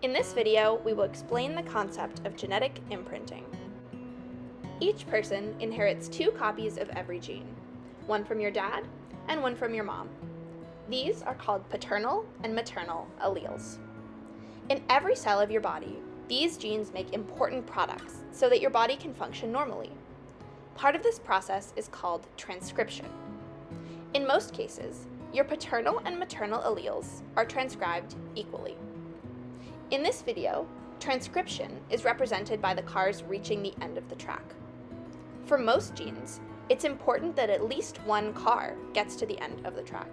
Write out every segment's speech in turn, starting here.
In this video, we will explain the concept of genetic imprinting. Each person inherits 2 copies of every gene, one from your dad and one from your mom. These are called paternal and maternal alleles. In every cell of your body, these genes make important products so that your body can function normally. Part of this process is called transcription. In most cases, your paternal and maternal alleles are transcribed equally. In this video, transcription is represented by the cars reaching the end of the track. For most genes, it's important that at least one car gets to the end of the track.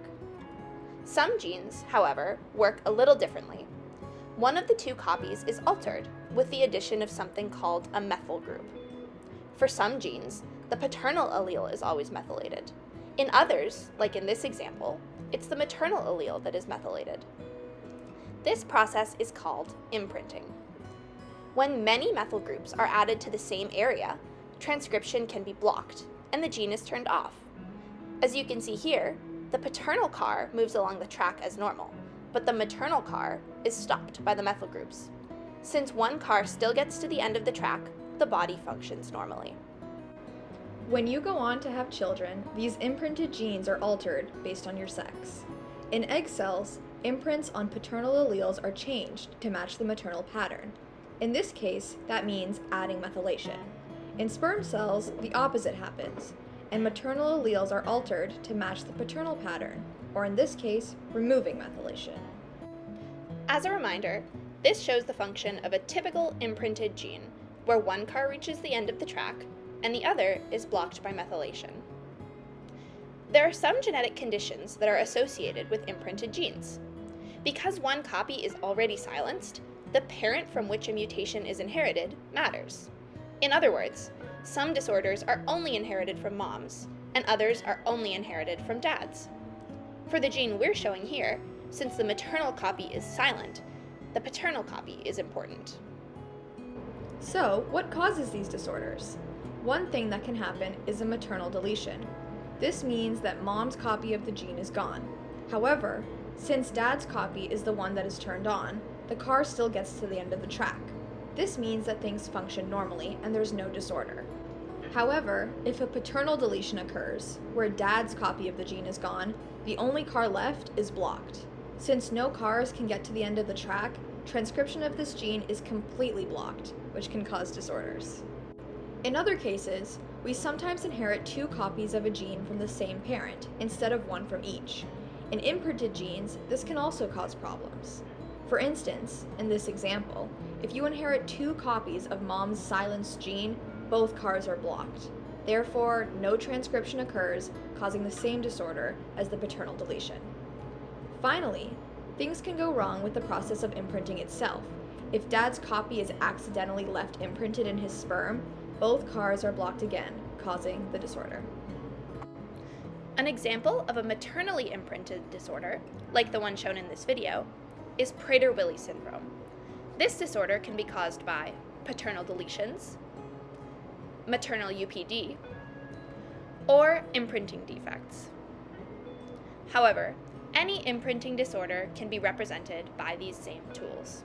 Some genes, however, work a little differently. One of the 2 copies is altered with the addition of something called a methyl group. For some genes, the paternal allele is always methylated. In others, like in this example, it's the maternal allele that is methylated. This process is called imprinting. When many methyl groups are added to the same area, transcription can be blocked, and the gene is turned off. As you can see here, the paternal car moves along the track as normal, but the maternal car is stopped by the methyl groups. Since one car still gets to the end of the track, the body functions normally. When you go on to have children, these imprinted genes are altered based on your sex. In egg cells, imprints on paternal alleles are changed to match the maternal pattern. In this case, that means adding methylation. In sperm cells, the opposite happens, and maternal alleles are altered to match the paternal pattern, or in this case, removing methylation. As a reminder, this shows the function of a typical imprinted gene, where one car reaches the end of the track and the other is blocked by methylation. There are some genetic conditions that are associated with imprinted genes. Because one copy is already silenced, the parent from which a mutation is inherited matters. In other words, some disorders are only inherited from moms, and others are only inherited from dads. For the gene we're showing here, since the maternal copy is silent, the paternal copy is important. So, what causes these disorders? One thing that can happen is a maternal deletion. This means that mom's copy of the gene is gone. However, since dad's copy is the one that is turned on, the car still gets to the end of the track. This means that things function normally and there's no disorder. However, if a paternal deletion occurs, where dad's copy of the gene is gone, the only car left is blocked. Since no cars can get to the end of the track, transcription of this gene is completely blocked, which can cause disorders. In other cases, we sometimes inherit 2 copies of a gene from the same parent, instead of one from each. In imprinted genes, this can also cause problems. For instance, in this example, if you inherit 2 copies of mom's silenced gene, both cars are blocked. Therefore, no transcription occurs, causing the same disorder as the paternal deletion. Finally, things can go wrong with the process of imprinting itself. If dad's copy is accidentally left imprinted in his sperm, both cars are blocked again, causing the disorder. An example of a maternally imprinted disorder, like the one shown in this video, is Prader-Willi syndrome. This disorder can be caused by paternal deletions, maternal UPD, or imprinting defects. However, any imprinting disorder can be represented by these same tools.